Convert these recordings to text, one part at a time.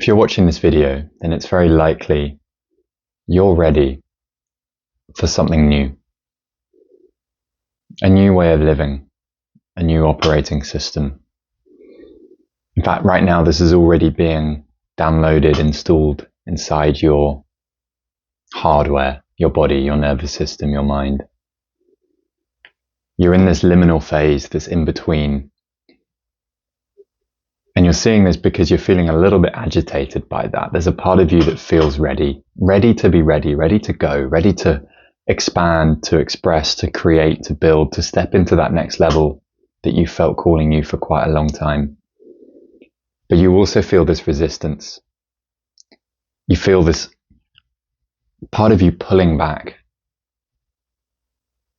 If you're watching this video, then it's very likely you're ready for something new. A new way of living, a new operating system. In fact, right now this is already being downloaded, installed inside your hardware, your body, your nervous system, your mind. You're in this liminal phase, this in-between. And you're seeing this because you're feeling a little bit agitated by that. There's a part of you that feels ready to be ready, ready to go, ready to expand, to express, to create, to build, to step into that next level that you felt calling you for quite a long time. But you also feel this resistance. You feel this part of you pulling back,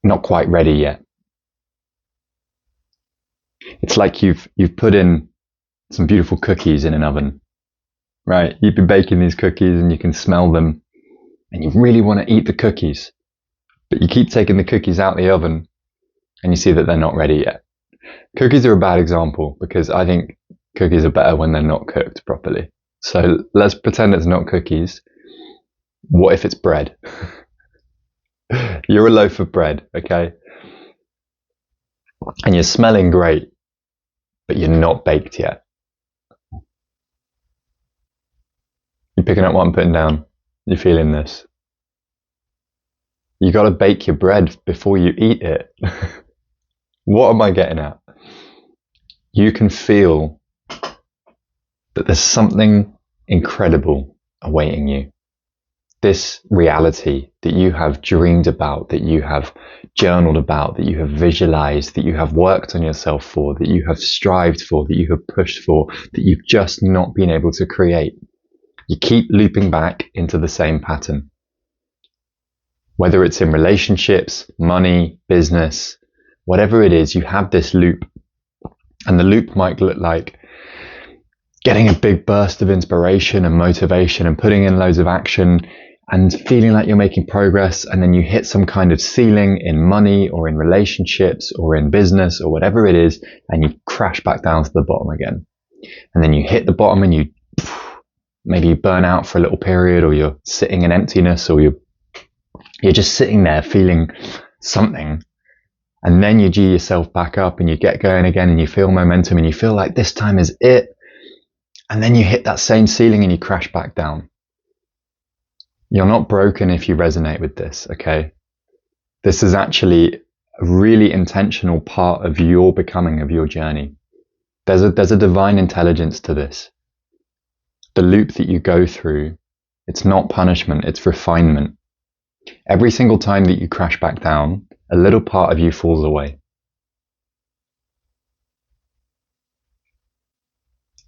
not quite ready yet. It's like you've put in some beautiful cookies in an oven, right? You've been baking these cookies and you can smell them and you really want to eat the cookies, but you keep taking the cookies out the oven and you see that they're not ready yet. Cookies are a bad example because I think cookies are better when they're not cooked properly. So let's pretend it's not cookies. What if it's bread? You're a loaf of bread, okay? And you're smelling great, but you're not baked yet. You're picking up what I'm putting down. You're feeling this. You got to bake your bread before you eat it. What am I getting at? You can feel that there's something incredible awaiting you. This reality that you have dreamed about, that you have journaled about, that you have visualized, that you have worked on yourself for, that you have strived for, that you have pushed for, that you've just not been able to create. You keep looping back into the same pattern. Whether it's in relationships, money, business, whatever it is, you have this loop. And the loop might look like getting a big burst of inspiration and motivation and putting in loads of action and feeling like you're making progress, and then you hit some kind of ceiling in money or in relationships or in business or whatever it is, and you crash back down to the bottom again. And then you hit the bottom and you maybe burn out for a little period, or you're sitting in emptiness, or you're just sitting there feeling something. And then you G yourself back up and you get going again and you feel momentum and you feel like this time is it. And then you hit that same ceiling and you crash back down. You're not broken if you resonate with this, okay? This is actually a really intentional part of your becoming, of your journey. There's a divine intelligence to this. The loop that you go through, it's not punishment, it's refinement. Every single time that you crash back down, a little part of you falls away.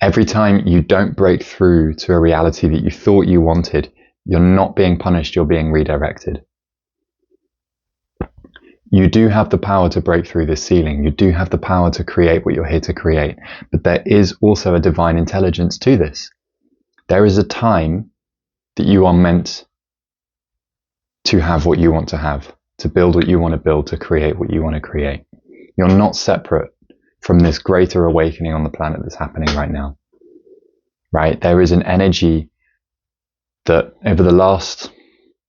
Every time you don't break through to a reality that you thought you wanted, you're not being punished, you're being redirected. You do have the power to break through this ceiling. You do have the power to create what you're here to create. But there is also a divine intelligence to this. There is a time that you are meant to have what you want to have, to build what you want to build, to create what you want to create. You're not separate from this greater awakening on the planet that's happening right now. Right? There is an energy that over the last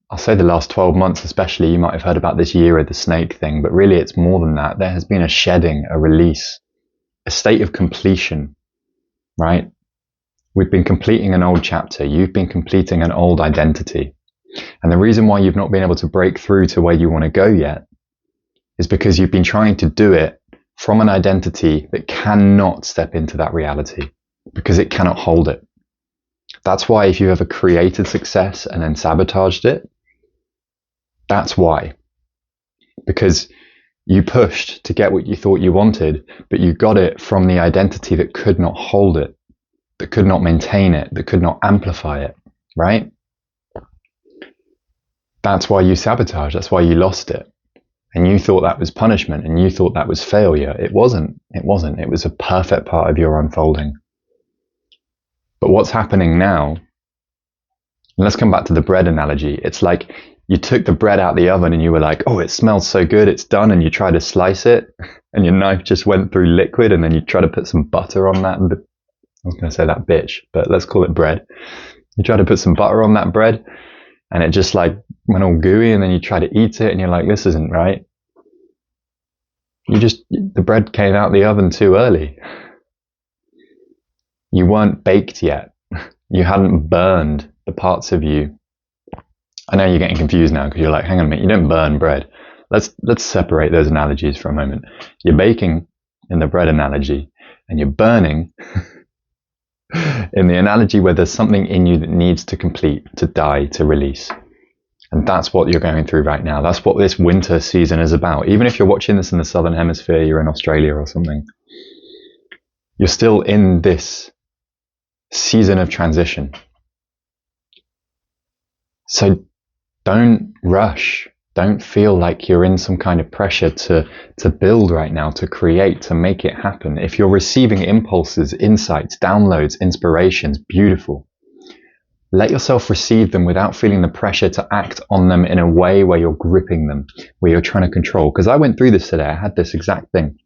12 months especially, you might have heard about this year of the snake thing, but really it's more than that. There has been a shedding, a release, a state of completion, right? We've been completing an old chapter. You've been completing an old identity. And the reason why you've not been able to break through to where you want to go yet is because you've been trying to do it from an identity that cannot step into that reality because it cannot hold it. That's why if you ever created success and then sabotaged it, that's why. Because you pushed to get what you thought you wanted, but you got it from the identity that could not hold it, that could not maintain it, that could not amplify it, right? That's why you sabotaged. That's why you lost it. And you thought that was punishment and you thought that was failure. It wasn't. It wasn't. It was a perfect part of your unfolding. But what's happening now, and let's come back to the bread analogy. It's like you took the bread out the oven and you were like, oh, it smells so good, it's done. And you try to slice it and your knife just went through liquid, and then you try to put some butter on that was going to say that bitch, but let's call it bread. You try to put some butter on that bread and it just like went all gooey, and then you try to eat it and you're like, this isn't right. The bread came out the oven too early. You weren't baked yet. You hadn't burned the parts of you. I know you're getting confused now because you're like, hang on a minute, you don't burn bread. Let's separate those analogies for a moment. You're baking in the bread analogy, and you're burning in the analogy where there's something in you that needs to complete, to die, to release. And that's what you're going through right now. That's what this winter season is about. Even if you're watching this in the Southern Hemisphere, you're in Australia or something, you're still in this season of transition. So don't rush. Don't feel like you're in some kind of pressure to build right now, to create, to make it happen. If you're receiving impulses, insights, downloads, inspirations, beautiful. Let yourself receive them without feeling the pressure to act on them in a way where you're gripping them, where you're trying to control. Because I went through this today. I had this exact thing.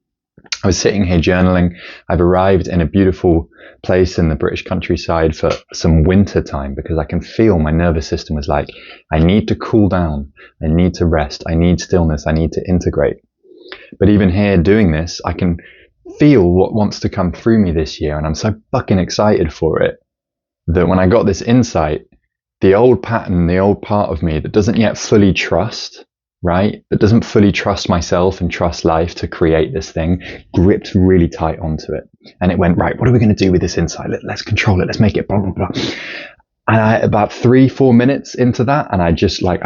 I was sitting here journaling. I've arrived in a beautiful place in the British countryside for some winter time because I can feel my nervous system was like, I need to cool down. I need to rest. I need stillness. I need to integrate. But even here doing this, I can feel what wants to come through me this year. And I'm so fucking excited for it that when I got this insight, the old pattern, the old part of me that doesn't yet fully trust, right? That doesn't fully trust myself and trust life to create this thing, gripped really tight onto it. And it went, right, what are we going to do with this insight? Let's control it. Let's make it blah, blah, blah. And about 3-4 minutes into that, and I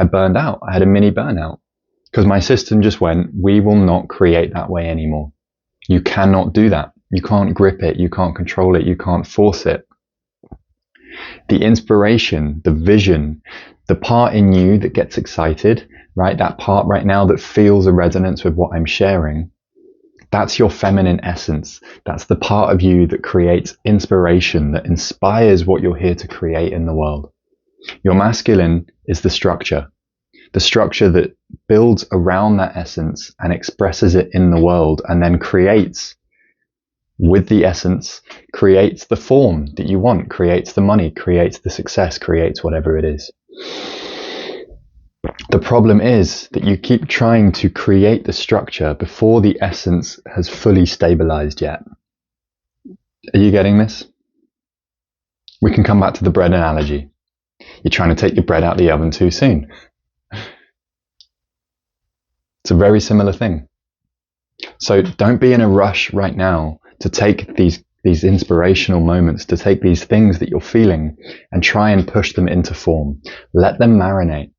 burned out. I had a mini burnout because my system just went, we will not create that way anymore. You cannot do that. You can't grip it. You can't control it. You can't force it. The inspiration, the vision, the part in you that gets excited, right? That part right now that feels a resonance with what I'm sharing. That's your feminine essence. That's the part of you that creates inspiration, that inspires what you're here to create in the world. Your masculine is the structure that builds around that essence and expresses it in the world and then creates with the essence, creates the form that you want, creates the money, creates the success, creates whatever it is. The problem is that you keep trying to create the structure before the essence has fully stabilized yet. Are you getting this? We can come back to the bread analogy. You're trying to take your bread out of the oven too soon. It's a very similar thing. So don't be in a rush right now to take these inspirational moments, to take these things that you're feeling and try and push them into form. Let them marinate.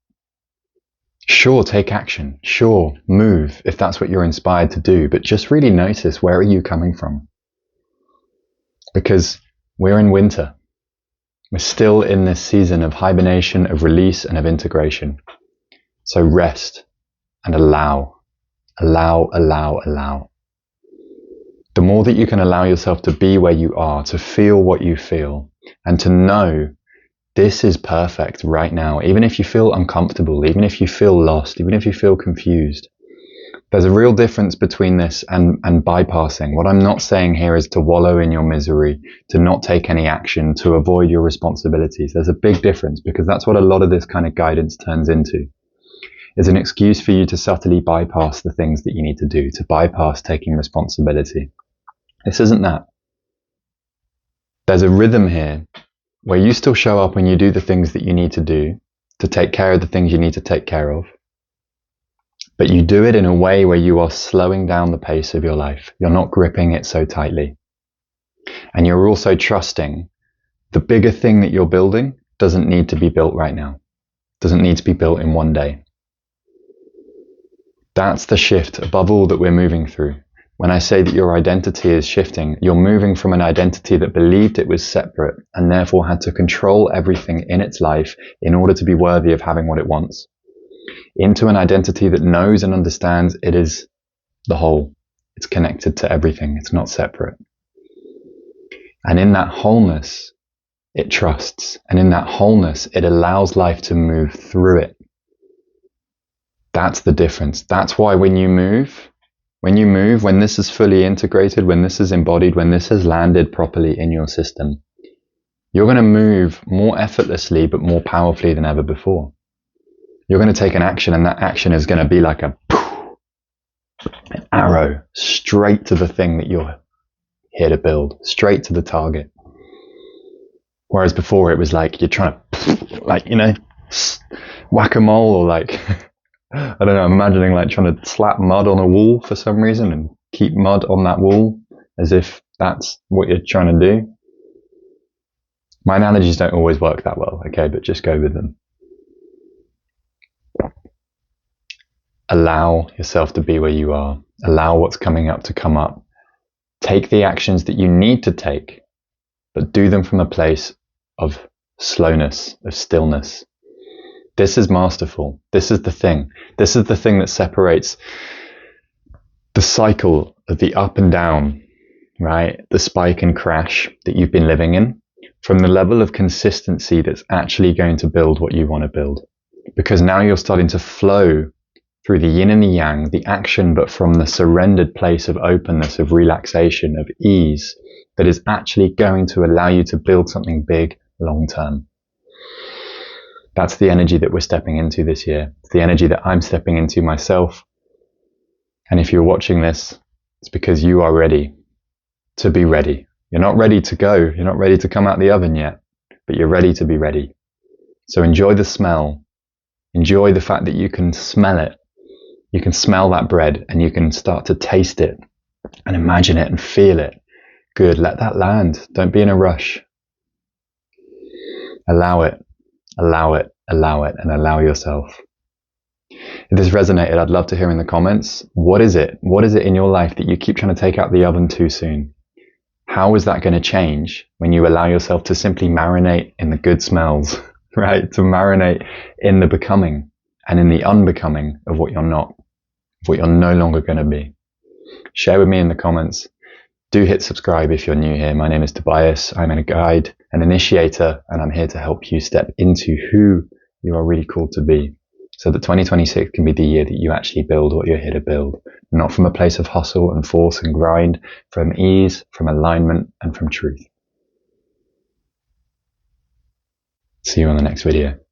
Sure, take action. Sure, move if that's what you're inspired to do, but just really notice, where are you coming from? Because we're in winter. We're still in this season of hibernation, of release, and of integration. So rest and allow. Allow, allow, allow. The more that you can allow yourself to be where you are, to feel what you feel, and to know this is perfect right now, even if you feel uncomfortable, even if you feel lost, even if you feel confused. There's a real difference between this and bypassing. What I'm not saying here is to wallow in your misery, to not take any action, to avoid your responsibilities. There's a big difference, because that's what a lot of this kind of guidance turns into. Is an excuse for you to subtly bypass the things that you need to do, to bypass taking responsibility. This isn't that. There's a rhythm here where you still show up and you do the things that you need to do to take care of the things you need to take care of. But you do it in a way where you are slowing down the pace of your life. You're not gripping it so tightly. And you're also trusting the bigger thing that you're building doesn't need to be built right now. Doesn't need to be built in one day. That's the shift above all that we're moving through. When I say that your identity is shifting, you're moving from an identity that believed it was separate and therefore had to control everything in its life in order to be worthy of having what it wants, into an identity that knows and understands it is the whole. It's connected to everything. It's not separate. And in that wholeness, it trusts. And in that wholeness, it allows life to move through it. That's the difference. That's why when you move, When you move, when this is fully integrated, when this is embodied, when this has landed properly in your system, you're going to move more effortlessly but more powerfully than ever before. You're going to take an action, and that action is going to be like an arrow straight to the thing that you're here to build, straight to the target. Whereas before it was like you're trying to, like, you know, whack-a-mole, or like, I don't know, I'm imagining like trying to slap mud on a wall for some reason and keep mud on that wall as if that's what you're trying to do. My analogies don't always work that well, okay, but just go with them. Allow yourself to be where you are. Allow what's coming up to come up. Take the actions that you need to take, but do them from a place of slowness, of stillness. This is masterful. This is the thing. This is the thing that separates the cycle of the up and down, right? The spike and crash that you've been living in, from the level of consistency that's actually going to build what you want to build. Because now you're starting to flow through the yin and the yang, the action, but from the surrendered place of openness, of relaxation, of ease, that is actually going to allow you to build something big long term. That's the energy that we're stepping into this year. It's the energy that I'm stepping into myself. And if you're watching this, it's because you are ready to be ready. You're not ready to go. You're not ready to come out the oven yet, but you're ready to be ready. So enjoy the smell. Enjoy the fact that you can smell it. You can smell that bread and you can start to taste it and imagine it and feel it. Good. Let that land. Don't be in a rush. Allow it. Allow it. Allow it. And allow yourself. If this resonated, I'd love to hear in the comments, what is it? What is it in your life that you keep trying to take out the oven too soon? How is that going to change when you allow yourself to simply marinate in the good smells, right? To marinate in the becoming and in the unbecoming of what you're not, of what you're no longer going to be. Share with me in the comments. Do hit subscribe if you're new here. My name is Tobias. I'm a guide, an initiator, and I'm here to help you step into who you are really called to be, so that 2026 can be the year that you actually build what you're here to build, not from a place of hustle and force and grind, from ease, from alignment, and from truth. See you on the next video.